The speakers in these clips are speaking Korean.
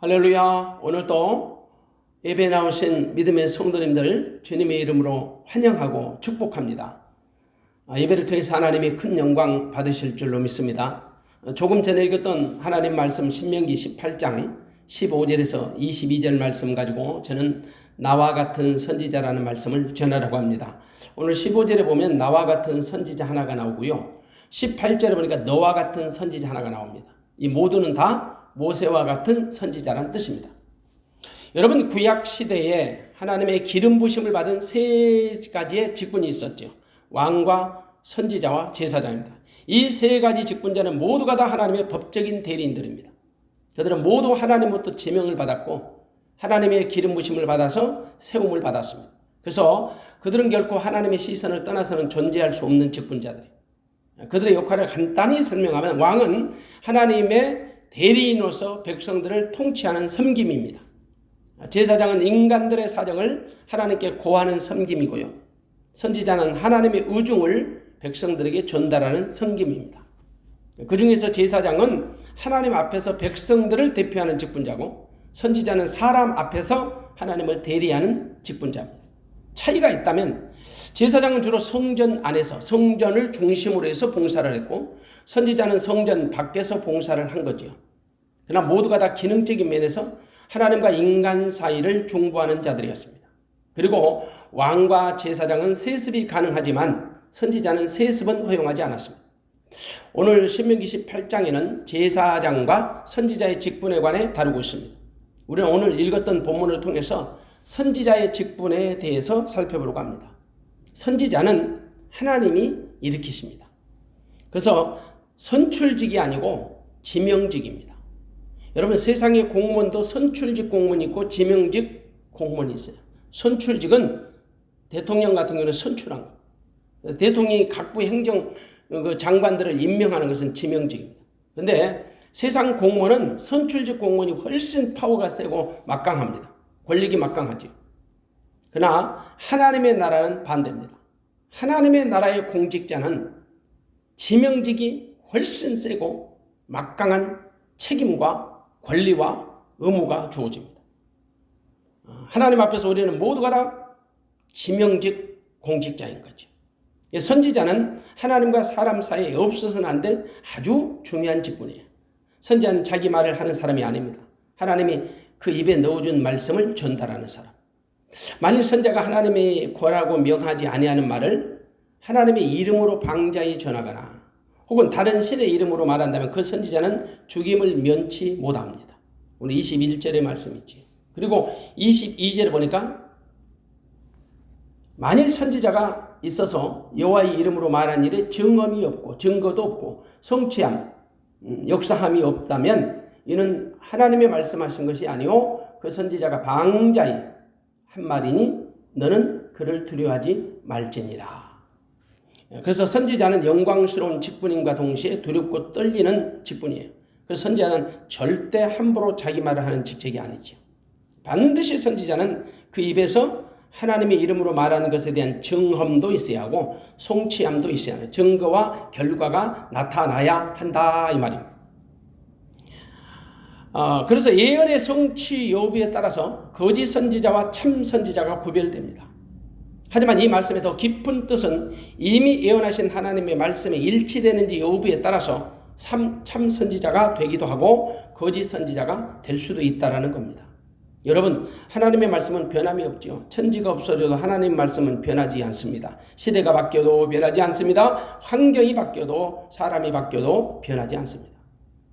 할렐루야. 오늘도 예배 나오신 믿음의 성도님들 주님의 이름으로 환영하고 축복합니다. 예배를 통해서 하나님이 큰 영광 받으실 줄로 믿습니다. 조금 전에 읽었던 하나님 말씀 신명기 18장 15절에서 22절 말씀 가지고 저는 나와 같은 선지자라는 말씀을 전하려고 합니다. 오늘 15절에 보면 나와 같은 선지자 하나가 나오고요. 18절에 보니까 너와 같은 선지자 하나가 나옵니다. 이 모두는 다 모세와 같은 선지자라는 뜻입니다. 여러분, 구약 시대에 하나님의 기름 부심을 받은 세 가지의 직분이 있었죠. 왕과 선지자와 제사장입니다. 이 세 가지 직분자는 모두가 다 하나님의 법적인 대리인들입니다. 그들은 모두 하나님부터 제명을 받았고 하나님의 기름 부심을 받아서 세움을 받았습니다. 그래서 그들은 결코 하나님의 시선을 떠나서는 존재할 수 없는 직분자들이에요. 그들의 역할을 간단히 설명하면 왕은 하나님의 대리인으로서 백성들을 통치하는 섬김입니다. 제사장은 인간들의 사정을 하나님께 고하는 섬김이고요. 선지자는 하나님의 의중을 백성들에게 전달하는 섬김입니다. 그 중에서 제사장은 하나님 앞에서 백성들을 대표하는 직분자고 선지자는 사람 앞에서 하나님을 대리하는 직분자입니다. 차이가 있다면 제사장은 주로 성전 안에서 성전을 중심으로 해서 봉사를 했고 선지자는 성전 밖에서 봉사를 한 거죠. 그러나 모두가 다 기능적인 면에서 하나님과 인간 사이를 중보하는 자들이었습니다. 그리고 왕과 제사장은 세습이 가능하지만 선지자는 세습은 허용하지 않았습니다. 오늘 신명기 18장에는 제사장과 선지자의 직분에 관해 다루고 있습니다. 우리는 오늘 읽었던 본문을 통해서 선지자의 직분에 대해서 살펴보려고 합니다. 선지자는 하나님이 일으키십니다. 그래서 선출직이 아니고 지명직입니다. 여러분, 세상의 공무원도 선출직 공무원이 있고 지명직 공무원이 있어요. 선출직은 대통령 같은 경우는 선출한 거. 대통령이 각부 행정 장관들을 임명하는 것은 지명직입니다. 그런데 세상 공무원은 선출직 공무원이 훨씬 파워가 세고 막강합니다. 권력이 막강하죠. 그러나 하나님의 나라는 반대입니다. 하나님의 나라의 공직자는 지명직이 훨씬 세고 막강한 책임과 권리와 의무가 주어집니다. 하나님 앞에서 우리는 모두가 다 지명직 공직자인 거죠. 선지자는 하나님과 사람 사이에 없어서는 안 될 아주 중요한 직분이에요. 선지자는 자기 말을 하는 사람이 아닙니다. 하나님이 그 입에 넣어준 말씀을 전달하는 사람. 만일 선지자가 하나님이 권하고 명하지 아니하는 말을 하나님의 이름으로 방자히 전하거나 혹은 다른 신의 이름으로 말한다면 그 선지자는 죽임을 면치 못합니다. 오늘 21절의 말씀이지. 그리고 22절에 보니까 만일 선지자가 있어서 여호와의 이름으로 말한 일에 증언이 없고 증거도 없고 성취함, 역사함이 없다면 이는 하나님의 말씀하신 것이 아니오 그 선지자가 방자히 한 말이니 너는 그를 두려워하지 말지니라. 그래서 선지자는 영광스러운 직분임과 동시에 두렵고 떨리는 직분이에요. 그래서 선지자는 절대 함부로 자기 말을 하는 직책이 아니죠. 반드시 선지자는 그 입에서 하나님의 이름으로 말하는 것에 대한 증험도 있어야 하고 성취함도 있어야 하는 증거와 결과가 나타나야 한다 이 말입니다. 그래서 예언의 성취 여부에 따라서 거짓 선지자와 참 선지자가 구별됩니다. 하지만 이 말씀의 더 깊은 뜻은 이미 예언하신 하나님의 말씀에 일치되는지 여부에 따라서 참 선지자가 되기도 하고 거짓 선지자가 될 수도 있다는 겁니다. 여러분, 하나님의 말씀은 변함이 없죠. 천지가 없어져도 하나님 말씀은 변하지 않습니다. 시대가 바뀌어도 변하지 않습니다. 환경이 바뀌어도 사람이 바뀌어도 변하지 않습니다.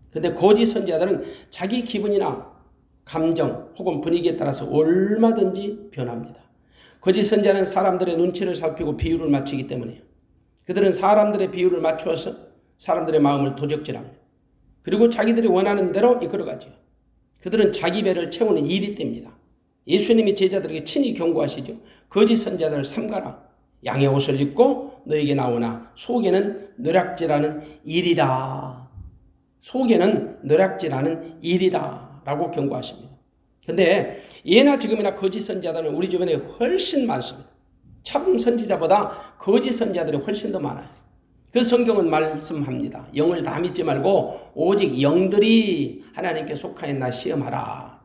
그런데 거짓 선지자들은 자기 기분이나 감정 혹은 분위기에 따라서 얼마든지 변합니다. 거짓 선지자는 사람들의 눈치를 살피고 비율을 맞추기 때문이에요. 그들은 사람들의 비율을 맞추어서 사람들의 마음을 도적질합니다. 그리고 자기들이 원하는 대로 이끌어가죠. 그들은 자기 배를 채우는 일이 됩니다. 예수님이 제자들에게 친히 경고하시죠. 거짓 선지자들을 삼가라. 양의 옷을 입고 너에게 나오나 속에는 노략질하는 일이라. 속에는 노략질하는 일이라 라고 경고하십니다. 그런데 예나 지금이나 거짓 선지자들은 우리 주변에 훨씬 많습니다. 참 선지자보다 거짓 선지자들이 훨씬 더 많아요. 그래서 성경은 말씀합니다. 영을 다 믿지 말고 오직 영들이 하나님께 속하였나 시험하라.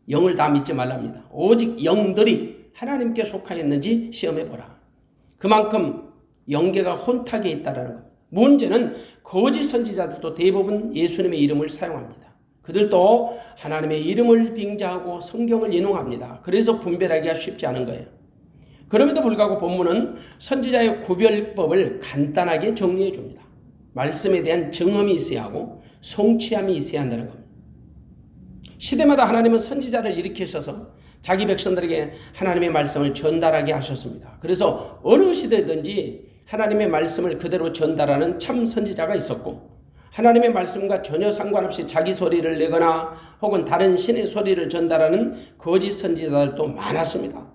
영을 다 믿지 말랍니다. 오직 영들이 하나님께 속하였는지 시험해보라. 그만큼 영계가 혼탁에 있다는 겁니다. 문제는 거짓 선지자들도 대부분 예수님의 이름을 사용합니다. 그들도 하나님의 이름을 빙자하고 성경을 인용합니다. 그래서 분별하기가 쉽지 않은 거예요. 그럼에도 불구하고 본문은 선지자의 구별법을 간단하게 정리해 줍니다. 말씀에 대한 정엄이 있어야 하고 성취함이 있어야 한다는 겁니다. 시대마다 하나님은 선지자를 일으키셔서 자기 백성들에게 하나님의 말씀을 전달하게 하셨습니다. 그래서 어느 시대든지 하나님의 말씀을 그대로 전달하는 참 선지자가 있었고, 하나님의 말씀과 전혀 상관없이 자기 소리를 내거나 혹은 다른 신의 소리를 전달하는 거짓 선지자들도 많았습니다.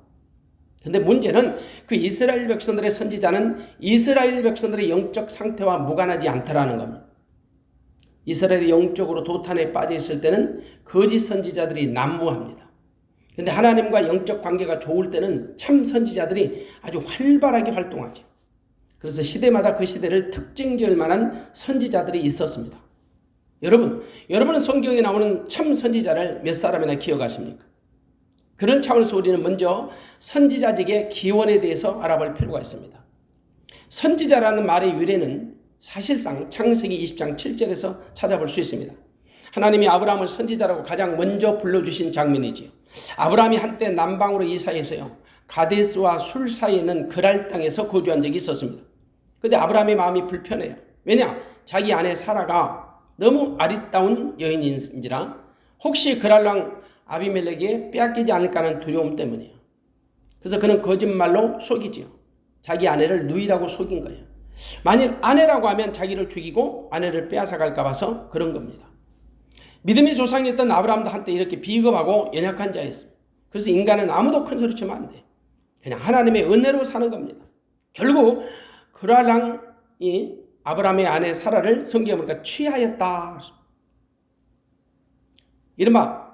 그런데 문제는 그 이스라엘 백성들의 선지자는 이스라엘 백성들의 영적 상태와 무관하지 않다라는 겁니다. 이스라엘이 영적으로 도탄에 빠져 있을 때는 거짓 선지자들이 난무합니다. 그런데 하나님과 영적 관계가 좋을 때는 참 선지자들이 아주 활발하게 활동하죠. 그래서 시대마다 그 시대를 특징지을 만한 선지자들이 있었습니다. 여러분은 성경에 나오는 참 선지자를 몇 사람이나 기억하십니까? 그런 차원에서 우리는 먼저 선지자직의 기원에 대해서 알아볼 필요가 있습니다. 선지자라는 말의 유래는 사실상 창세기 20장 7절에서 찾아볼 수 있습니다. 하나님이 아브라함을 선지자라고 가장 먼저 불러주신 장면이지요. 아브라함이 한때 남방으로 이사해서요, 가데스와 술 사이에 있는 그랄 땅에서 거주한 적이 있었습니다. 그런데 아브라함의 마음이 불편해요. 왜냐? 자기 아내 사라가 너무 아리따운 여인인지라 혹시 그랄 왕 아비멜렉에게 빼앗기지 않을까 하는 두려움 때문이에요. 그래서 그는 거짓말로 속이지요. 자기 아내를 누이라고 속인 거예요. 만일 아내라고 하면 자기를 죽이고 아내를 빼앗아갈까 봐서 그런 겁니다. 믿음의 조상이었던 아브라함도 한때 이렇게 비겁하고 연약한 자였습니다. 그래서 인간은 아무도 큰 소리 치면 안 돼. 그냥 하나님의 은혜로 사는 겁니다. 결국 그랄왕이 아브라함의 아내 사라를 성경에 보니까 취하였다. 이른바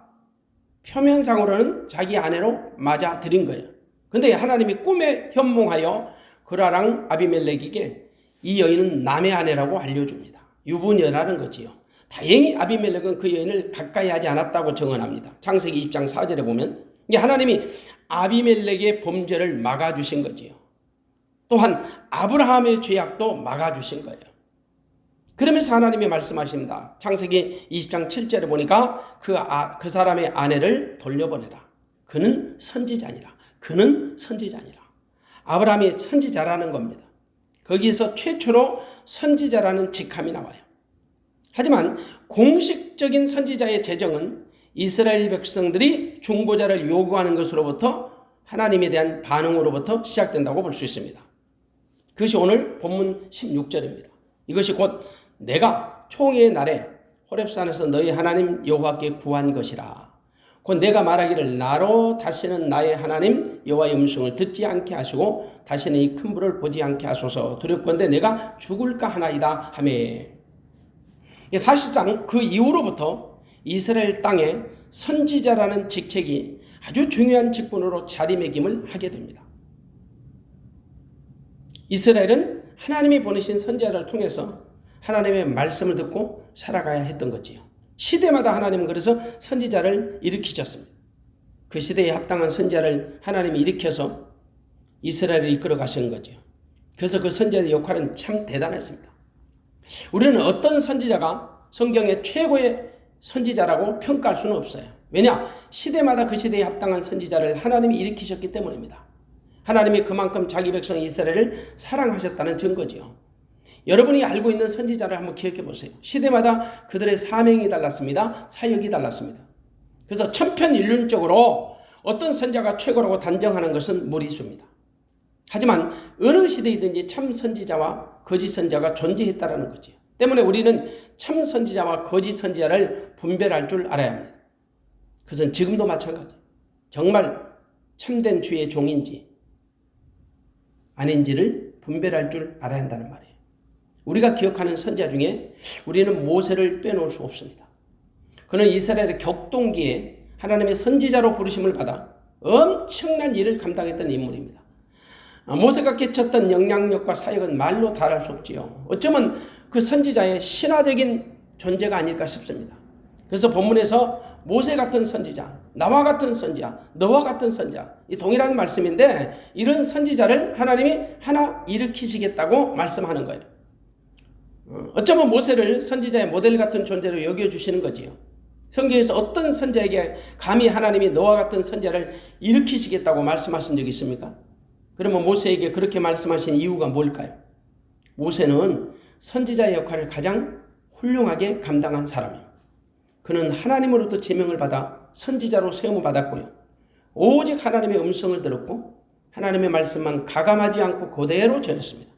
표면상으로는 자기 아내로 맞아들인 거예요. 그런데 하나님이 꿈에 현몽하여 그랄왕 아비멜렉에게 이 여인은 남의 아내라고 알려줍니다. 유부녀라는 거지요. 다행히 아비멜렉은 그 여인을 가까이 하지 않았다고 증언합니다. 창세기 20장 4절에 보면 하나님이 아비멜렉의 범죄를 막아주신 거지요. 또한 아브라함의 죄악도 막아주신 거예요. 그러면서 하나님이 말씀하십니다. 창세기 20장 7절에 보니까 그 사람의 아내를 돌려보내라. 그는 선지자니라. 그는 선지자니라. 아브라함이 선지자라는 겁니다. 거기에서 최초로 선지자라는 직함이 나와요. 하지만 공식적인 선지자의 제정은 이스라엘 백성들이 중보자를 요구하는 것으로부터 하나님에 대한 반응으로부터 시작된다고 볼 수 있습니다. 그것이 오늘 본문 16절입니다. 이것이 곧 내가 총회의 날에 호렙산에서 너희 하나님 여호와께 구한 것이라. 곧 내가 말하기를 나로 다시는 나의 하나님 여호와의 음성을 듣지 않게 하시고 다시는 이 큰 불을 보지 않게 하소서. 두렵건대 내가 죽을까 하나이다 하매. 사실상 그 이후로부터 이스라엘 땅에 선지자라는 직책이 아주 중요한 직분으로 자리매김을 하게 됩니다. 이스라엘은 하나님이 보내신 선지자를 통해서 하나님의 말씀을 듣고 살아가야 했던 거지요. 시대마다 하나님은 그래서 선지자를 일으키셨습니다. 그 시대에 합당한 선지자를 하나님이 일으켜서 이스라엘을 이끌어 가시는 거죠. 그래서 그 선지자의 역할은 참 대단했습니다. 우리는 어떤 선지자가 성경의 최고의 선지자라고 평가할 수는 없어요. 왜냐? 시대마다 그 시대에 합당한 선지자를 하나님이 일으키셨기 때문입니다. 하나님이 그만큼 자기 백성 이스라엘을 사랑하셨다는 증거지요. 여러분이 알고 있는 선지자를 한번 기억해 보세요. 시대마다 그들의 사명이 달랐습니다. 사역이 달랐습니다. 그래서 천편일률적으로 어떤 선지자가 최고라고 단정하는 것은 무리수입니다. 하지만 어느 시대이든지 참 선지자와 거짓 선지자가 존재했다는 거죠. 때문에 우리는 참 선지자와 거짓 선지자를 분별할 줄 알아야 합니다. 그것은 지금도 마찬가지예요. 정말 참된 주의 종인지 아닌지를 분별할 줄 알아야 한다는 말이에요. 우리가 기억하는 선지자 중에 우리는 모세를 빼놓을 수 없습니다. 그는 이스라엘의 격동기에 하나님의 선지자로 부르심을 받아 엄청난 일을 감당했던 인물입니다. 모세가 끼쳤던 영향력과 사역은 말로 다할 수 없지요. 어쩌면 그 선지자의 신화적인 존재가 아닐까 싶습니다. 그래서 본문에서 모세 같은 선지자, 나와 같은 선지자, 너와 같은 선지자, 이 동일한 말씀인데 이런 선지자를 하나님이 하나 일으키시겠다고 말씀하는 거예요. 어쩌면 모세를 선지자의 모델 같은 존재로 여겨주시는 거지요. 성경에서 어떤 선지자에게 감히 하나님이 너와 같은 선지자를 일으키시겠다고 말씀하신 적이 있습니까? 그러면 모세에게 그렇게 말씀하신 이유가 뭘까요? 모세는 선지자의 역할을 가장 훌륭하게 감당한 사람이에요. 그는 하나님으로부터 제명을 받아 선지자로 세움을 받았고요. 오직 하나님의 음성을 들었고 하나님의 말씀만 가감하지 않고 그대로 전했습니다.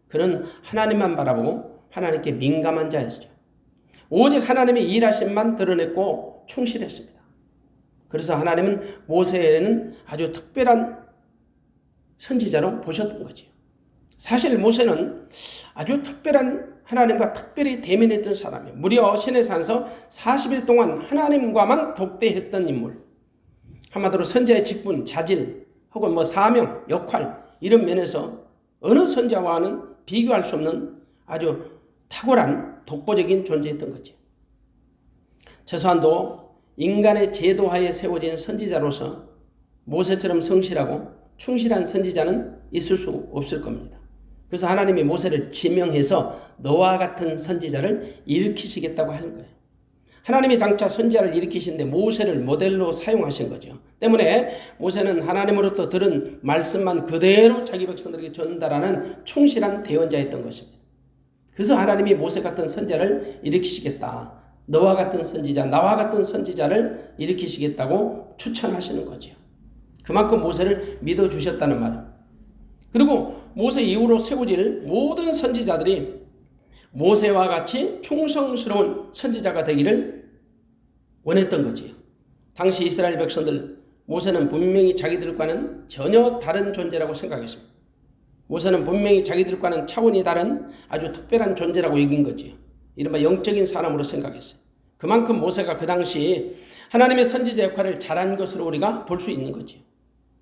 그는 하나님만 바라보고 하나님께 민감한 자였죠. 오직 하나님의 일하심만 드러냈고 충실했습니다. 그래서 하나님은 모세에는 아주 특별한 선지자로 보셨던 거죠. 사실 모세는 아주 특별한 하나님과 특별히 대면했던 사람이에요. 무려 시내산에서 40일 동안 하나님과만 독대했던 인물. 한마디로 선지자의 직분, 자질 혹은 사명, 역할 이런 면에서 어느 선지자와는 비교할 수 없는 아주 탁월한 독보적인 존재였던 거죠. 최소한도 인간의 제도하에 세워진 선지자로서 모세처럼 성실하고 충실한 선지자는 있을 수 없을 겁니다. 그래서 하나님이 모세를 지명해서 너와 같은 선지자를 일으키시겠다고 하는 거예요. 하나님이 장차 선지자를 일으키시는데 모세를 모델로 사용하신 거죠. 때문에 모세는 하나님으로부터 들은 말씀만 그대로 자기 백성들에게 전달하는 충실한 대언자였던 것입니다. 그래서 하나님이 모세 같은 선지자를 일으키시겠다. 너와 같은 선지자, 나와 같은 선지자를 일으키시겠다고 추천하시는 거죠. 그만큼 모세를 믿어주셨다는 말입니다. 그리고 모세 이후로 세워질 모든 선지자들이 모세와 같이 충성스러운 선지자가 되기를 원했던 거지요. 당시 이스라엘 백성들, 모세는 분명히 자기들과는 전혀 다른 존재라고 생각했습니다. 모세는 분명히 자기들과는 차원이 다른 아주 특별한 존재라고 여긴 거지요. 이른바 영적인 사람으로 생각했어요. 그만큼 모세가 그 당시 하나님의 선지자 역할을 잘한 것으로 우리가 볼 수 있는 거지요.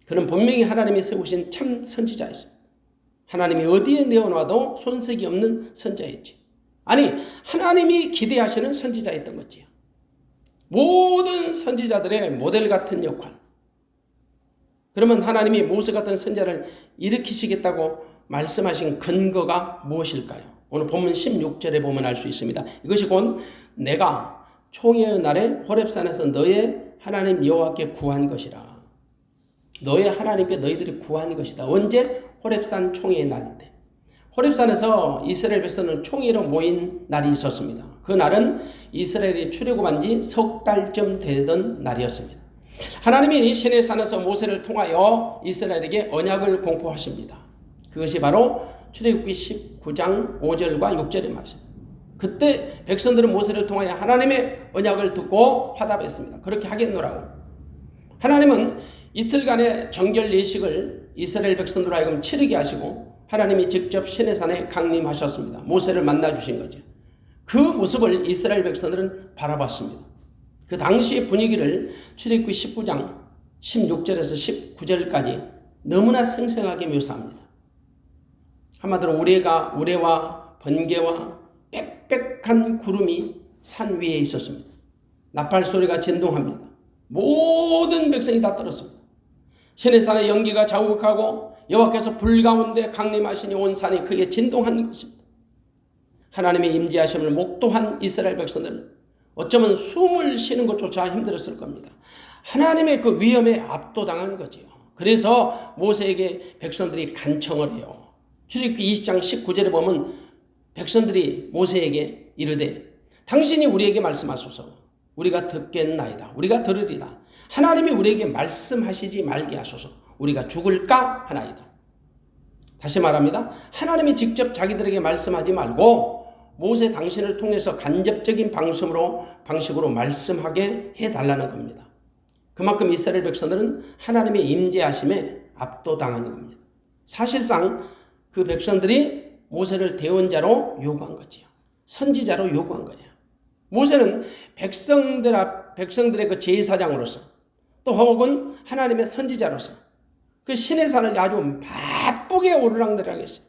그는 분명히 하나님이 세우신 참 선지자였습니다. 하나님이 어디에 내어놔도 손색이 없는 선지자였지. 아니, 하나님이 기대하시는 선지자였던 거지요. 모든 선지자들의 모델 같은 역할. 그러면 하나님이 모세 같은 선지자를 일으키시겠다고 말씀하신 근거가 무엇일까요? 오늘 본문 16절에 보면 알 수 있습니다. 이것이 곧 내가 총회의 날에 호렙산에서 너의 하나님 여호와께 구한 것이라. 너의 하나님께 너희들이 구한 것이다. 언제? 호렙산 총회의 날 때. 호렙산에서 이스라엘 백성은 총회로 모인 날이 있었습니다. 그 날은 이스라엘이 출애굽한 지 석 달쯤 되던 날이었습니다. 하나님이 시내산에서 모세를 통하여 이스라엘에게 언약을 공포하십니다. 그것이 바로 출애굽기 19장 5절과 6절의 말씀입니다. 그때 백성들은 모세를 통하여 하나님의 언약을 듣고 화답했습니다. 그렇게 하겠노라고. 하나님은 이틀간의 정결 예식을 이스라엘 백성들로 하여금 치르게 하시고 하나님이 직접 시내산에 강림하셨습니다. 모세를 만나주신 거죠. 그 모습을 이스라엘 백성들은 바라봤습니다. 그 당시의 분위기를 출애굽기 19장 16절에서 19절까지 너무나 생생하게 묘사합니다. 한마디로 우레와 번개와 빽빽한 구름이 산 위에 있었습니다. 나팔 소리가 진동합니다. 모든 백성이 다 떨었습니다. 시내산의 연기가 자욱하고 여호와께서 불 가운데 강림하시니 온 산이 크게 진동한 것입니다. 하나님의 임재하심을 목도한 이스라엘 백성들은 어쩌면 숨을 쉬는 것조차 힘들었을 겁니다. 하나님의 그 위험에 압도당한 거지요. 그래서 모세에게 백성들이 간청을 해요. 출애굽기 20장 19절에 보면 백성들이 모세에게 이르되 당신이 우리에게 말씀하소서. 우리가 듣겠나이다. 우리가 들으리다. 하나님이 우리에게 말씀하시지 말게 하소서. 우리가 죽을까 하나이다. 다시 말합니다. 하나님이 직접 자기들에게 말씀하지 말고 모세 당신을 통해서 간접적인 방식으로 말씀하게 해달라는 겁니다. 그만큼 이스라엘 백성들은 하나님의 임재하심에 압도당한 겁니다. 사실상 그 백성들이 모세를 대언자로 요구한 거지요. 선지자로 요구한 거예요. 모세는 백성들의 그 제사장으로서 또 혹은 하나님의 선지자로서 그 시내산을 아주 바쁘게 오르락내리락 했어요.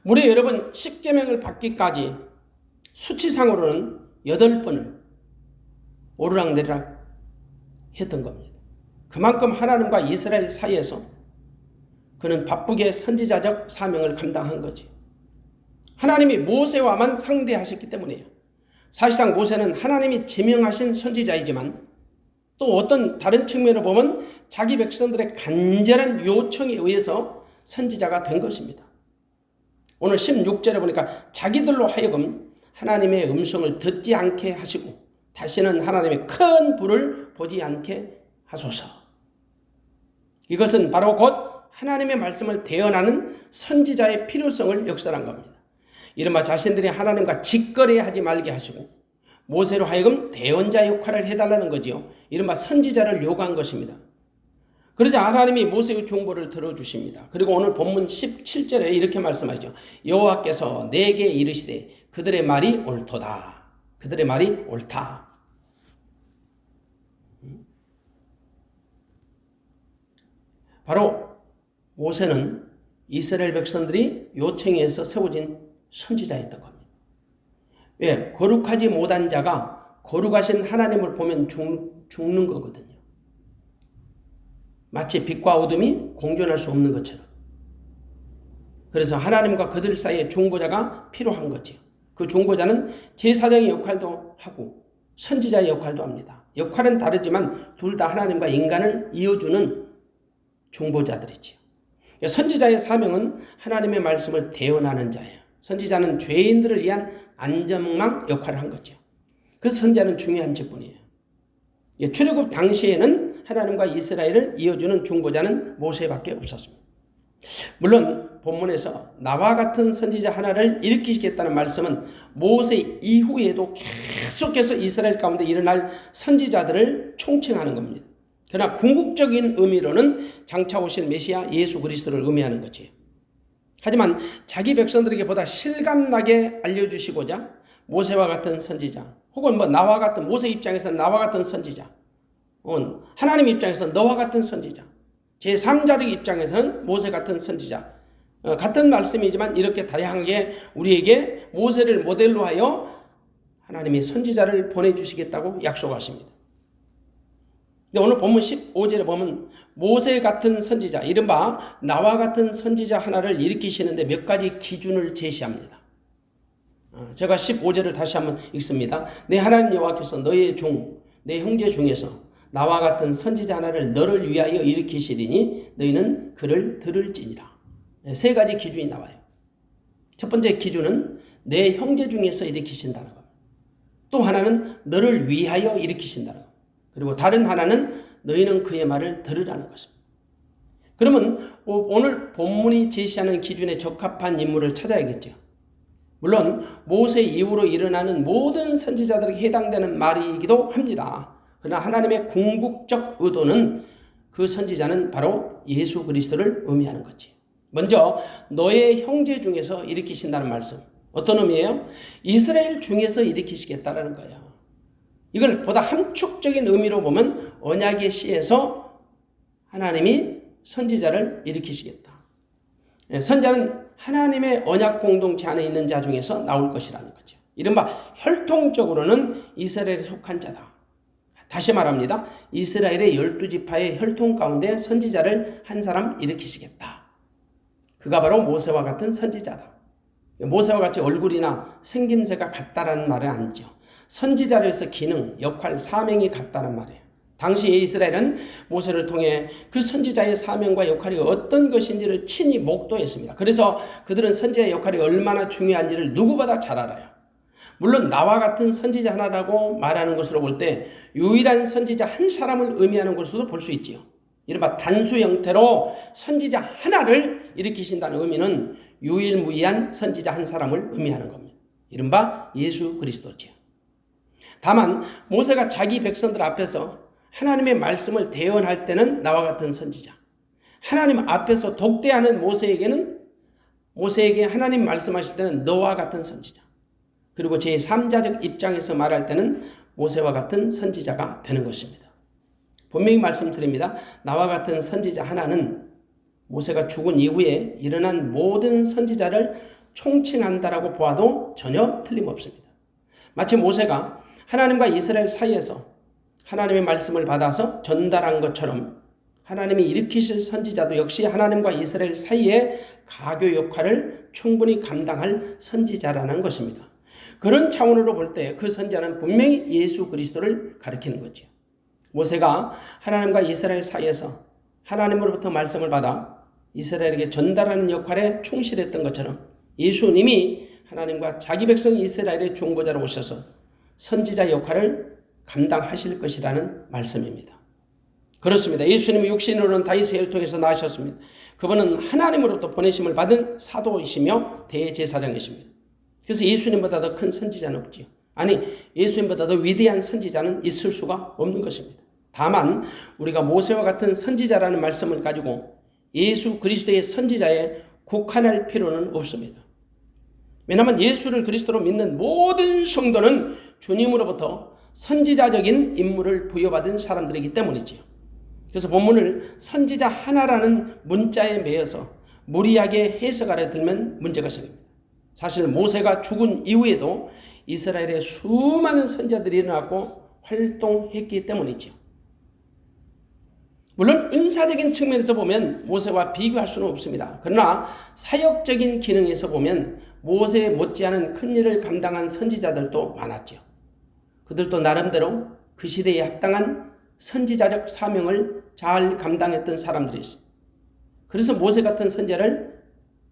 무려 여러분 10계명을 받기까지 수치상으로는 8번을 오르락내리락 했던 겁니다. 그만큼 하나님과 이스라엘 사이에서 그는 바쁘게 선지자적 사명을 감당한 거지. 하나님이 모세와만 상대하셨기 때문이에요. 사실상 모세는 하나님이 지명하신 선지자이지만 또 어떤 다른 측면을 보면 자기 백성들의 간절한 요청에 의해서 선지자가 된 것입니다. 오늘 16절에 보니까 자기들로 하여금 하나님의 음성을 듣지 않게 하시고 다시는 하나님의 큰 불을 보지 않게 하소서. 이것은 바로 곧 하나님의 말씀을 대언하는 선지자의 필요성을 역설한 겁니다. 이른바 자신들이 하나님과 직거래하지 말게 하시고 모세로 하여금 대언자 역할을 해달라는 거지요. 이른바 선지자를 요구한 것입니다. 그러자 하나님이 모세의 중보를 들어주십니다. 그리고 오늘 본문 17절에 이렇게 말씀하시죠. 여호와께서 내게 이르시되 그들의 말이 옳도다. 그들의 말이 옳다. 바로 모세는 이스라엘 백성들이 요청해서 세워진 선지자였던 겁니다. 왜? 거룩하지 못한 자가 거룩하신 하나님을 보면 죽는 거거든요. 마치 빛과 어둠이 공존할 수 없는 것처럼. 그래서 하나님과 그들 사이에 중보자가 필요한 거죠. 그 중보자는 제사장의 역할도 하고 선지자의 역할도 합니다. 역할은 다르지만 둘 다 하나님과 인간을 이어주는 중보자들이지요. 선지자의 사명은 하나님의 말씀을 대언하는 자예요. 선지자는 죄인들을 위한 안전망 역할을 한 거죠. 그래서 선지자는 중요한 직분이에요. 출애굽 당시에는 하나님과 이스라엘을 이어주는 중보자는 모세밖에 없었습니다. 물론 본문에서 나와 같은 선지자 하나를 일으키시겠다는 말씀은 모세 이후에도 계속해서 이스라엘 가운데 일어날 선지자들을 총칭하는 겁니다. 그러나 궁극적인 의미로는 장차 오실 메시아 예수 그리스도를 의미하는 거지. 하지만 자기 백성들에게 보다 실감나게 알려주시고자 모세와 같은 선지자 혹은 나와 같은 모세 입장에서는 나와 같은 선지자 하나님 입장에서는 너와 같은 선지자 제3자적 입장에서는 모세 같은 선지자 같은 말씀이지만 이렇게 다양하게 우리에게 모세를 모델로 하여 하나님이 선지자를 보내주시겠다고 약속하십니다. 오늘 본문 15절에 보면 모세 같은 선지자 이른바 나와 같은 선지자 하나를 일으키시는데 몇 가지 기준을 제시합니다. 제가 15절을 다시 한번 읽습니다. 내 하나님 여호와께서 너의 내 형제 중에서 나와 같은 선지자 하나를 너를 위하여 일으키시리니 너희는 그를 들을지니라. 세 가지 기준이 나와요. 첫 번째 기준은 내 형제 중에서 일으키신다는 겁니다. 또 하나는 너를 위하여 일으키신다는 겁니다. 그리고 다른 하나는 너희는 그의 말을 들으라는 것입니다. 그러면 오늘 본문이 제시하는 기준에 적합한 인물을 찾아야겠죠. 물론 모세 이후로 일어나는 모든 선지자들에게 해당되는 말이기도 합니다. 그러나 하나님의 궁극적 의도는 그 선지자는 바로 예수 그리스도를 의미하는 거지. 먼저 너의 형제 중에서 일으키신다는 말씀. 어떤 의미예요? 이스라엘 중에서 일으키시겠다라는 거예요. 이걸 보다 함축적인 의미로 보면 언약의 씨에서 하나님이 선지자를 일으키시겠다. 선지자는 하나님의 언약 공동체 안에 있는 자 중에서 나올 것이라는 거죠. 이른바 혈통적으로는 이스라엘에 속한 자다. 다시 말합니다. 이스라엘의 12지파의 혈통 가운데 선지자를 한 사람 일으키시겠다. 그가 바로 모세와 같은 선지자다. 모세와 같이 얼굴이나 생김새가 같다라는 말은 아니죠. 선지자로서 기능, 역할, 사명이 같다는 말이에요. 당시 이스라엘은 모세를 통해 그 선지자의 사명과 역할이 어떤 것인지를 친히 목도했습니다. 그래서 그들은 선지자의 역할이 얼마나 중요한지를 누구보다 잘 알아요. 물론 나와 같은 선지자 하나라고 말하는 것으로 볼 때 유일한 선지자 한 사람을 의미하는 것으로도 볼 수 있지요. 이른바 단수 형태로 선지자 하나를 일으키신다는 의미는 유일무이한 선지자 한 사람을 의미하는 겁니다. 이른바 예수 그리스도지요. 다만 모세가 자기 백성들 앞에서 하나님의 말씀을 대언할 때는 나와 같은 선지자, 하나님 앞에서 독대하는 모세에게 하나님 말씀하실 때는 너와 같은 선지자, 그리고 제3자적 입장에서 말할 때는 모세와 같은 선지자가 되는 것입니다. 분명히 말씀드립니다. 나와 같은 선지자 하나는 모세가 죽은 이후에 일어난 모든 선지자를 총칭한다라고 보아도 전혀 틀림없습니다. 마치 모세가 하나님과 이스라엘 사이에서 하나님의 말씀을 받아서 전달한 것처럼 하나님이 일으키실 선지자도 역시 하나님과 이스라엘 사이의 가교 역할을 충분히 감당할 선지자라는 것입니다. 그런 차원으로 볼 때 그 선지자는 분명히 예수 그리스도를 가리키는 거죠. 모세가 하나님과 이스라엘 사이에서 하나님으로부터 말씀을 받아 이스라엘에게 전달하는 역할에 충실했던 것처럼 예수님이 하나님과 자기 백성 이스라엘의 중보자로 오셔서 선지자 역할을 감당하실 것이라는 말씀입니다. 그렇습니다. 예수님은 육신으로는 다윗의 혈을 통해서 나으셨습니다. 그분은 하나님으로부터 보내심을 받은 사도이시며 대제사장이십니다. 그래서 예수님보다 더 큰 선지자는 없지요. 아니, 예수님보다 더 위대한 선지자는 있을 수가 없는 것입니다. 다만 우리가 모세와 같은 선지자라는 말씀을 가지고 예수 그리스도의 선지자에 국한할 필요는 없습니다. 왜냐하면 예수를 그리스도로 믿는 모든 성도는 주님으로부터 선지자적인 임무를 부여받은 사람들이기 때문이지요. 그래서 본문을 선지자 하나라는 문자에 매여서 무리하게 해석하려 들면 문제가 생깁니다. 사실 모세가 죽은 이후에도 이스라엘에 수많은 선지자들이 일어났고 활동했기 때문이죠. 물론 은사적인 측면에서 보면 모세와 비교할 수는 없습니다. 그러나 사역적인 기능에서 보면 모세 못지않은 큰 일을 감당한 선지자들도 많았죠. 그들도 나름대로 그 시대에 합당한 선지자적 사명을 잘 감당했던 사람들이 있어요. 그래서 모세 같은 선지자를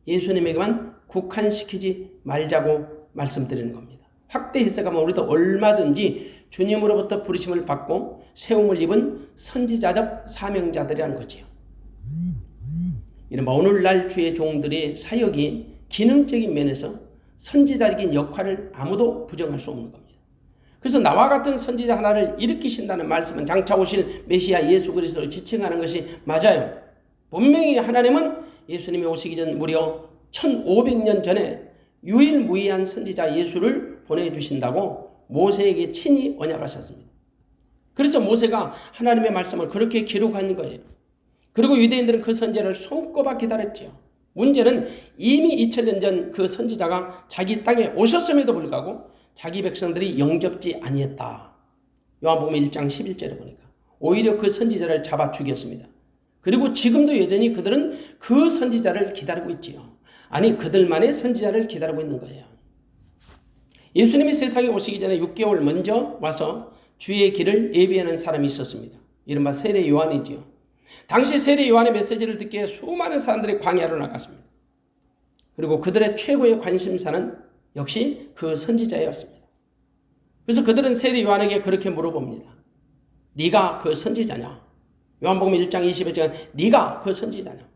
예수님에게만 국한시키지 말자고 말씀드리는 겁니다. 확대 해석하면 우리도 얼마든지 주님으로부터 부르심을 받고 세움을 입은 선지자적 사명자들이라는 거지요. 이른바 오늘날 주의 종들의 사역이 기능적인 면에서 선지자적인 역할을 아무도 부정할 수 없는 겁니다. 그래서 나와 같은 선지자 하나를 일으키신다는 말씀은 장차 오실 메시아 예수 그리스도를 지칭하는 것이 맞아요. 분명히 하나님은 예수님이 오시기 전 무려 1500년 전에 유일무이한 선지자 예수를 보내주신다고 모세에게 친히 언약하셨습니다. 그래서 모세가 하나님의 말씀을 그렇게 기록한 거예요. 그리고 유대인들은 그 선지자를 손꼽아 기다렸죠. 문제는 이미 2000년 전 그 선지자가 자기 땅에 오셨음에도 불구하고 자기 백성들이 영접지 아니했다. 요한복음 1장 11절에 보니까 오히려 그 선지자를 잡아 죽였습니다. 그리고 지금도 여전히 그들은 그 선지자를 기다리고 있지요. 아니, 그들만의 선지자를 기다리고 있는 거예요. 예수님이 세상에 오시기 전에 6개월 먼저 와서 주의 길을 예비하는 사람이 있었습니다. 이른바 세례 요한이지요. 당시 세례 요한의 메시지를 듣기 위해 수많은 사람들이 광야로 나갔습니다. 그리고 그들의 최고의 관심사는 역시 그 선지자였습니다. 그래서 그들은 세례 요한에게 그렇게 물어봅니다. 네가 그 선지자냐? 요한복음 1장 21절 네가 그 선지자냐?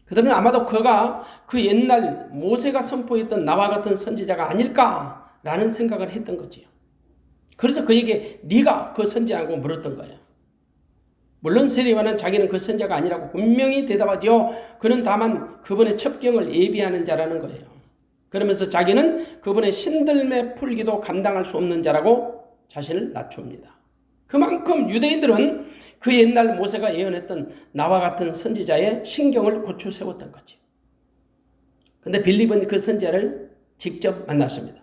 그들은 아마도 그가 그 옛날 모세가 선포했던 나와 같은 선지자가 아닐까라는 생각을 했던 거지요. 그래서 그에게 네가 그 선지자라고 물었던 거예요. 물론 세례 요한은 자기는 그 선지자가 아니라고 분명히 대답하지요. 그는 다만 그분의 첩경을 예비하는 자라는 거예요. 그러면서 자기는 그분의 신들매 풀기도 감당할 수 없는 자라고 자신을 낮춥니다. 그만큼 유대인들은 그 옛날 모세가 예언했던 나와 같은 선지자의 신경을 고추 세웠던 거지. 그런데 빌립은 그 선지자를 직접 만났습니다.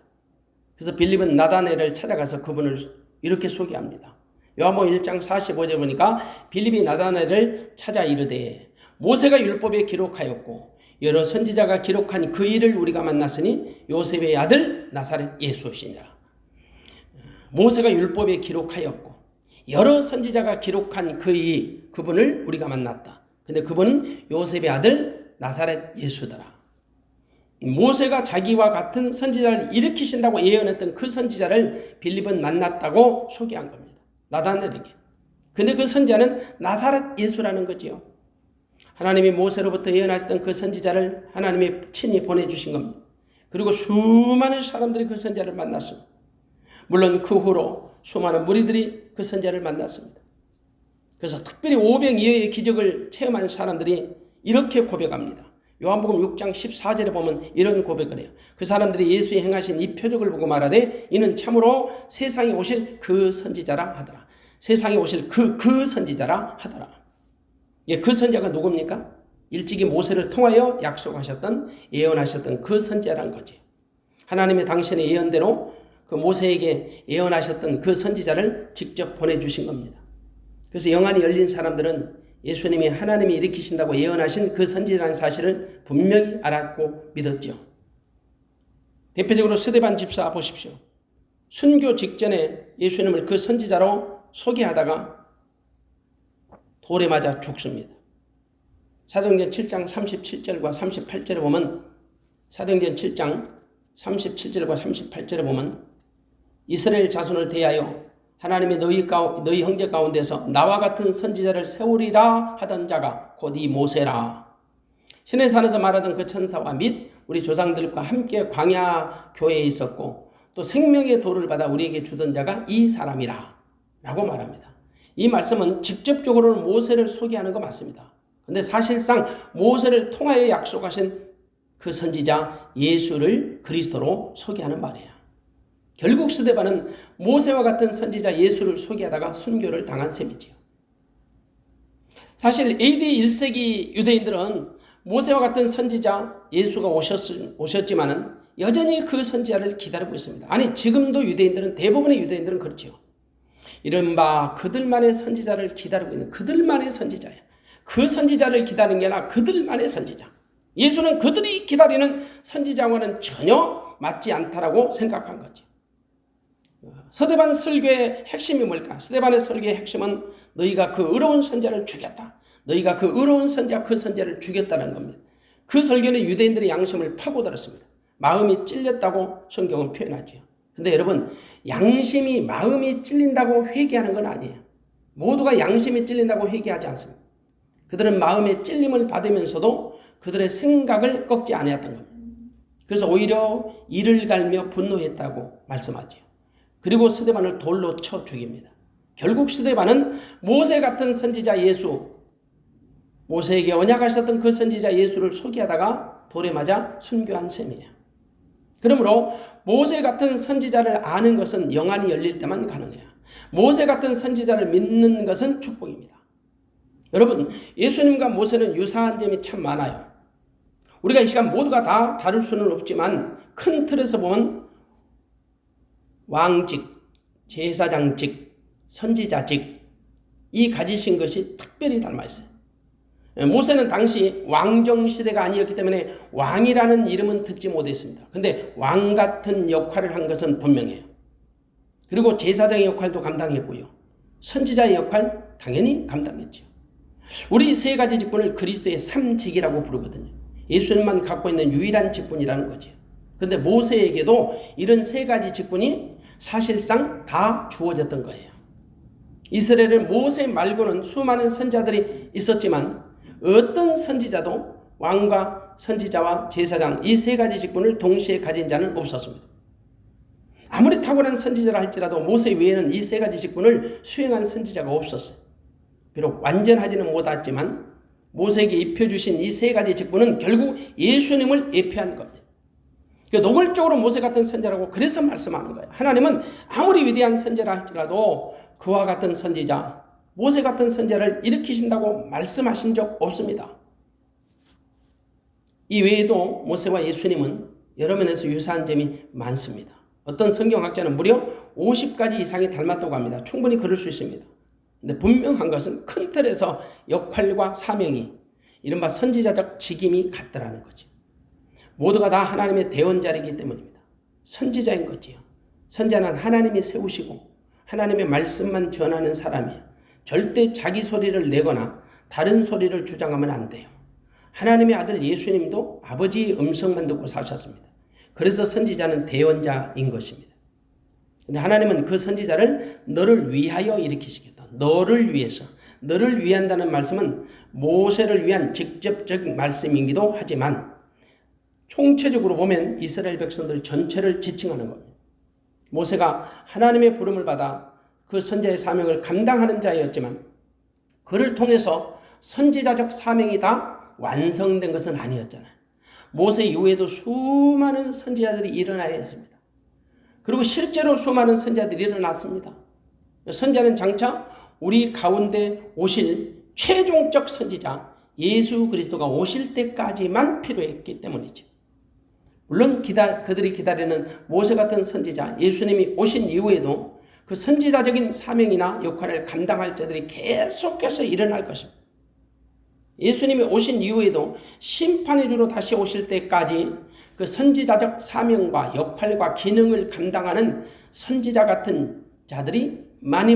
그래서 빌립은 나다나엘을 찾아가서 그분을 이렇게 소개합니다. 요한복음 1장 45절 보니까 빌립이 나다나엘을 찾아 이르되 모세가 율법에 기록하였고 여러 선지자가 기록한 그 일을 우리가 만났으니 요셉의 아들 나사렛 예수시니라. 모세가 율법에 기록하였고 여러 선지자가 기록한 그분을 우리가 만났다. 근데 그분은 요셉의 아들 나사렛 예수더라. 모세가 자기와 같은 선지자를 일으키신다고 예언했던 그 선지자를 빌립은 만났다고 소개한 겁니다. 나다나엘에게. 근데 그 선지자는 나사렛 예수라는 거지요. 하나님이 모세로부터 예언하셨던 그 선지자를 하나님이 친히 보내주신 겁니다. 그리고 수많은 사람들이 그 선지자를 만났습니다. 물론 그 후로 수많은 무리들이 그 선지자를 만났습니다. 그래서 특별히 500 이하의 기적을 체험한 사람들이 이렇게 고백합니다. 요한복음 6장 14절에 보면 이런 고백을 해요. 그 사람들이 예수의 행하신 이 표적을 보고 말하되 이는 참으로 세상에 오실 그 선지자라 하더라. 세상에 오실 그 선지자라 하더라. 예, 그 선지자가 누굽니까? 일찍이 모세를 통하여 예언하셨던 그 선지자란 거지. 하나님의 당신의 예언대로 그 모세에게 예언하셨던 그 선지자를 직접 보내주신 겁니다. 그래서 영안이 열린 사람들은 예수님이 하나님이 일으키신다고 예언하신 그 선지자라는 사실을 분명히 알았고 믿었죠. 대표적으로 스데반 집사 보십시오. 순교 직전에 예수님을 그 선지자로 소개하다가 돌에 맞아 죽습니다. 사도행전 7장 37절과 38절에 보면 사도행전 7장 37절과 38절에 보면 이스라엘 자손을 대하여 하나님이 너희 형제 가운데서 나와 같은 선지자를 세우리라 하던 자가 곧 이 모세라. 신의 산에서 말하던 그 천사와 및 우리 조상들과 함께 광야 교회에 있었고 또 생명의 도를 받아 우리에게 주던 자가 이 사람이라 라고 말합니다. 이 말씀은 직접적으로는 모세를 소개하는 거 맞습니다. 그런데 사실상 모세를 통하여 약속하신 그 선지자 예수를 그리스도로 소개하는 말이에요. 결국 스데반은 모세와 같은 선지자 예수를 소개하다가 순교를 당한 셈이지요. 사실 AD 1세기 유대인들은 모세와 같은 선지자 예수가 오셨지만은 여전히 그 선지자를 기다리고 있습니다. 아니 지금도 유대인들은 대부분의 유대인들은 그렇죠. 이른바 그들만의 선지자를 기다리고 있는 그들만의 선지자예요. 그 선지자를 기다리는 게 아니라 그들만의 선지자. 예수는 그들이 기다리는 선지자와는 전혀 맞지 않다라고 생각한 거죠. 스데반 설교의 핵심이 뭘까? 스데반의 설교의 핵심은 너희가 그 의로운 선지자를 죽였다. 너희가 그 의로운 선지자 그 선지자를 죽였다는 겁니다. 그 설교는 유대인들의 양심을 파고들었습니다. 마음이 찔렸다고 성경은 표현하죠. 근데 여러분 양심이 마음이 찔린다고 회개하는 건 아니에요. 모두가 양심이 찔린다고 회개하지 않습니다. 그들은 마음의 찔림을 받으면서도 그들의 생각을 꺾지 않았던 겁니다. 그래서 오히려 이를 갈며 분노했다고 말씀하죠. 그리고 스데반을 돌로 쳐 죽입니다. 결국 스데반은 모세 같은 선지자 예수, 모세에게 언약하셨던 그 선지자 예수를 소개하다가 돌에 맞아 순교한 셈이에요. 그러므로 모세 같은 선지자를 아는 것은 영안이 열릴 때만 가능해요. 모세 같은 선지자를 믿는 것은 축복입니다. 여러분, 예수님과 모세는 유사한 점이 참 많아요. 우리가 이 시간 모두가 다 다룰 수는 없지만 큰 틀에서 보면 왕직, 제사장직, 선지자직 이 가지신 것이 특별히 닮아 있어요. 모세는 당시 왕정시대가 아니었기 때문에 왕이라는 이름은 듣지 못했습니다. 그런데 왕 같은 역할을 한 것은 분명해요. 그리고 제사장의 역할도 감당했고요. 선지자의 역할 당연히 감당했죠. 우리 세 가지 직분을 그리스도의 삼직이라고 부르거든요. 예수님만 갖고 있는 유일한 직분이라는 거죠. 그런데 모세에게도 이런 세 가지 직분이 사실상 다 주어졌던 거예요. 이스라엘은 모세 말고는 수많은 선지자들이 있었지만 어떤 선지자도 왕과 선지자와 제사장 이 세 가지 직분을 동시에 가진 자는 없었습니다. 아무리 탁월한 선지자라 할지라도 모세 외에는 이 세 가지 직분을 수행한 선지자가 없었어요. 비록 완전하지는 못했지만 모세에게 입혀주신 이 세 가지 직분은 결국 예수님을 예표한 겁니다. 노골적으로 모세 같은 선지자라고 그래서 말씀하는 거예요. 하나님은 아무리 위대한 선지자라 할지라도 그와 같은 선지자, 모세 같은 선지자를 일으키신다고 말씀하신 적 없습니다. 이 외에도 모세와 예수님은 여러 면에서 유사한 점이 많습니다. 어떤 성경학자는 무려 50가지 이상이 닮았다고 합니다. 충분히 그럴 수 있습니다. 근데 분명한 것은 큰 틀에서 역할과 사명이 이른바 선지자적 직임이 같더라는 거죠. 모두가 다 하나님의 대언자이기 때문입니다. 선지자인 거지요. 선지자는 하나님이 세우시고 하나님의 말씀만 전하는 사람이에요. 절대 자기 소리를 내거나 다른 소리를 주장하면 안 돼요. 하나님의 아들 예수님도 아버지의 음성만 듣고 사셨습니다. 그래서 선지자는 대언자인 것입니다. 근데 하나님은 그 선지자를 너를 위하여 일으키시겠다. 너를 위해서. 너를 위한다는 말씀은 모세를 위한 직접적인 말씀이기도 하지만 총체적으로 보면 이스라엘 백성들 전체를 지칭하는 겁니다. 모세가 하나님의 부름을 받아 그 선지자의 사명을 감당하는 자였지만 그를 통해서 선지자적 사명이 다 완성된 것은 아니었잖아요. 모세 이후에도 수많은 선지자들이 일어나야 했습니다. 그리고 실제로 수많은 선지자들이 일어났습니다. 선지자는 장차 우리 가운데 오실 최종적 선지자 예수 그리스도가 오실 때까지만 필요했기 때문이죠. 물론 그들이 기다리는 모세 같은 선지자 예수님이 오신 이후에도 그 선지자적인 사명이나 역할을 감당할 자들이 계속해서 일어날 것입니다. 예수님이 오신 이후에도 심판의 주로 다시 오실 때까지 그 선지자적 사명과 역할과 기능을 감당하는 선지자 같은 자들이 많이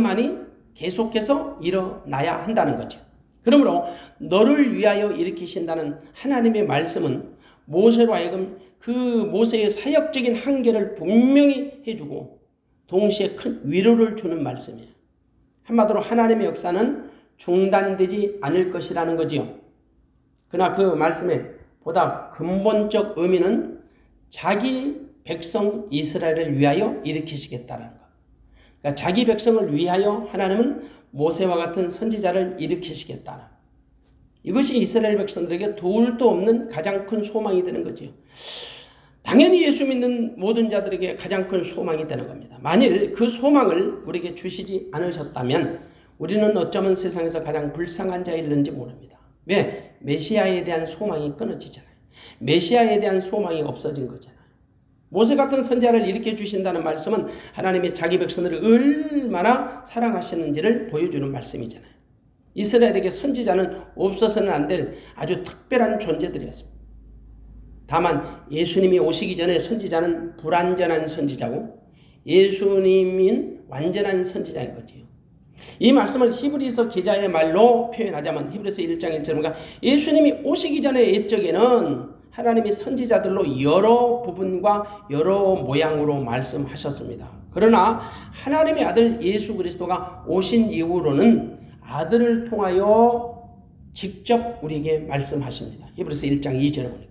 계속해서 일어나야 한다는 거죠. 그러므로 너를 위하여 일으키신다는 하나님의 말씀은 모세로 하여금 그 모세의 사역적인 한계를 분명히 해주고 동시에 큰 위로를 주는 말씀이에요. 한마디로 하나님의 역사는 중단되지 않을 것이라는 거지요. 그러나 그 말씀의 보다 근본적 의미는 자기 백성 이스라엘을 위하여 일으키시겠다는 것. 그러니까 자기 백성을 위하여 하나님은 모세와 같은 선지자를 일으키시겠다는 것. 이것이 이스라엘 백성들에게 둘도 없는 가장 큰 소망이 되는 거지요. 당연히 예수 믿는 모든 자들에게 가장 큰 소망이 되는 겁니다. 만일 그 소망을 우리에게 주시지 않으셨다면 우리는 어쩌면 세상에서 가장 불쌍한 자일는지 모릅니다. 왜? 메시아에 대한 소망이 끊어지잖아요. 메시아에 대한 소망이 없어진 거잖아요. 모세 같은 선지자를 일으켜 주신다는 말씀은 하나님의 자기 백성들을 얼마나 사랑하시는지를 보여주는 말씀이잖아요. 이스라엘에게 선지자는 없어서는 안 될 아주 특별한 존재들이었습니다. 다만 예수님이 오시기 전에 선지자는 불완전한 선지자고 예수님인 완전한 선지자인 거지요. 이 말씀을 히브리서 기자의 말로 표현하자면 히브리서 1장 1절에 보니까 예수님이 오시기 전에 옛적에는 하나님의 선지자들로 여러 부분과 여러 모양으로 말씀하셨습니다. 그러나 하나님의 아들 예수 그리스도가 오신 이후로는 아들을 통하여 직접 우리에게 말씀하십니다. 히브리서 1장 2절에 보니까.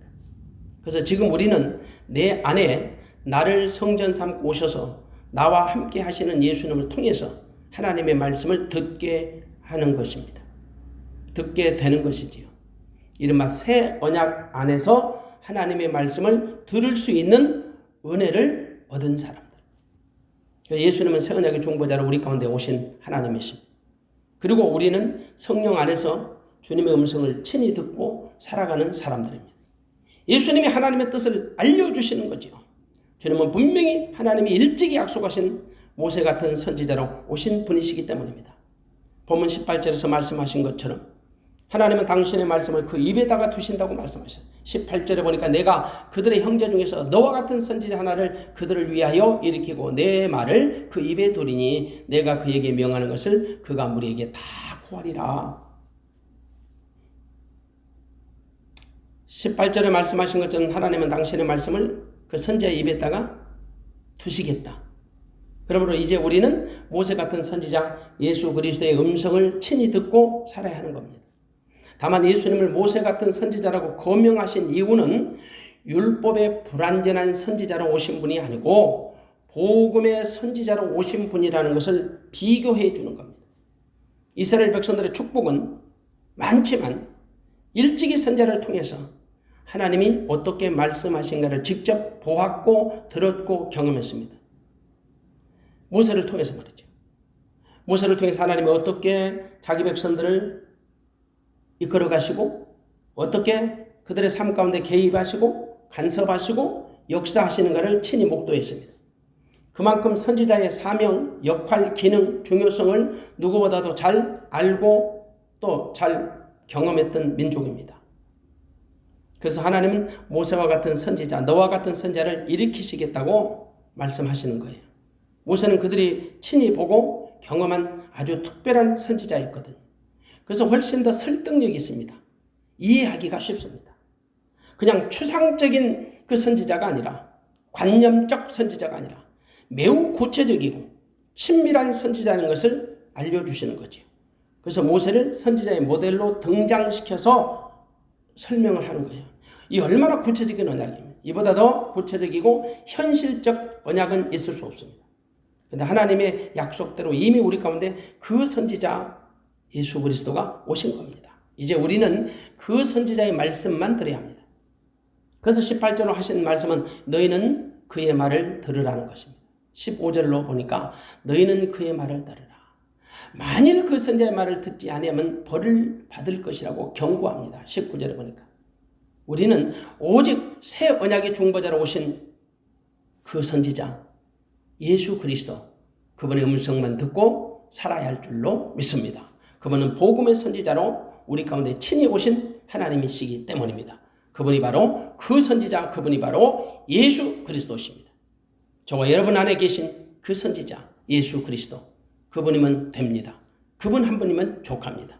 그래서 지금 우리는 내 안에 나를 성전 삼고 오셔서 나와 함께 하시는 예수님을 통해서 하나님의 말씀을 듣게 하는 것입니다. 듣게 되는 것이지요. 이른바 새 언약 안에서 하나님의 말씀을 들을 수 있는 은혜를 얻은 사람들. 예수님은 새 언약의 중보자로 우리 가운데 오신 하나님이십니다. 그리고 우리는 성령 안에서 주님의 음성을 친히 듣고 살아가는 사람들입니다. 예수님이 하나님의 뜻을 알려주시는 거죠. 주님은 분명히 하나님이 일찍이 약속하신 모세 같은 선지자로 오신 분이시기 때문입니다. 본문 18절에서 말씀하신 것처럼 하나님은 당신의 말씀을 그 입에다가 두신다고 말씀하셨어요. 18절에 보니까 내가 그들의 형제 중에서 너와 같은 선지자 하나를 그들을 위하여 일으키고 내 말을 그 입에 두리니 내가 그에게 명하는 것을 그가 우리에게 다 고하리라. 18절에 말씀하신 것처럼 하나님은 당신의 말씀을 그 선지자의 입에다가 두시겠다. 그러므로 이제 우리는 모세 같은 선지자 예수 그리스도의 음성을 친히 듣고 살아야 하는 겁니다. 다만 예수님을 모세 같은 선지자라고 거명하신 이유는 율법의 불완전한 선지자로 오신 분이 아니고 복음의 선지자로 오신 분이라는 것을 비교해 주는 겁니다. 이스라엘 백성들의 축복은 많지만 일찍이 선지자를 통해서 하나님이 어떻게 말씀하신가를 직접 보았고 들었고 경험했습니다. 모세를 통해서 말이죠. 모세를 통해서 하나님이 어떻게 자기 백성들을 이끌어 가시고 어떻게 그들의 삶 가운데 개입하시고 간섭하시고 역사하시는가를 친히 목도했습니다. 그만큼 선지자의 사명, 역할, 기능, 중요성을 누구보다도 잘 알고 또 잘 경험했던 민족입니다. 그래서 하나님은 모세와 같은 선지자, 너와 같은 선지자를 일으키시겠다고 말씀하시는 거예요. 모세는 그들이 친히 보고 경험한 아주 특별한 선지자였거든요. 그래서 훨씬 더 설득력이 있습니다. 이해하기가 쉽습니다. 그냥 추상적인 그 선지자가 아니라 관념적 선지자가 아니라 매우 구체적이고 친밀한 선지자인 것을 알려주시는 거죠. 그래서 모세를 선지자의 모델로 등장시켜서 설명을 하는 거예요. 이 얼마나 구체적인 언약입니다. 이보다 더 구체적이고 현실적 언약은 있을 수 없습니다. 그런데 하나님의 약속대로 이미 우리 가운데 그 선지자 예수 그리스도가 오신 겁니다. 이제 우리는 그 선지자의 말씀만 들어야 합니다. 그래서 18절로 하신 말씀은 너희는 그의 말을 들으라는 것입니다. 15절로 보니까 너희는 그의 말을 들으라. 만일 그 선지자의 말을 듣지 아니하면 벌을 받을 것이라고 경고합니다. 19절에 보니까. 우리는 오직 새 언약의 중보자로 오신 그 선지자 예수 그리스도, 그분의 음성만 듣고 살아야 할 줄로 믿습니다. 그분은 복음의 선지자로 우리 가운데 친히 오신 하나님이시기 때문입니다. 그분이 바로 그 선지자, 그분이 바로 예수 그리스도십니다. 저와 여러분 안에 계신 그 선지자 예수 그리스도, 그분이면 됩니다. 그분 한 분이면 족합니다.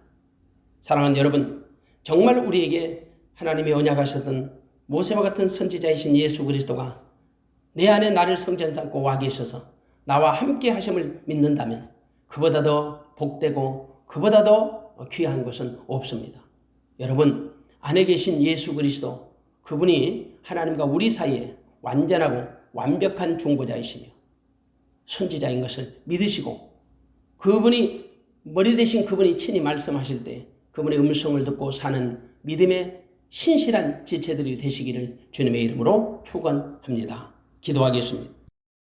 사랑하는 여러분, 정말 우리에게 하나님의 언약하셨던 모세와 같은 선지자이신 예수 그리스도가 내 안에 나를 성전 삼고 와 계셔서 나와 함께 하심을 믿는다면 그보다 더 복되고 그보다 더 귀한 것은 없습니다. 여러분 안에 계신 예수 그리스도, 그분이 하나님과 우리 사이에 완전하고 완벽한 중보자이시며 선지자인 것을 믿으시고, 그분이 머리 대신 그분이 친히 말씀하실 때 그분의 음성을 듣고 사는 믿음의 신실한 지체들이 되시기를 주님의 이름으로 축원합니다. 기도하겠습니다.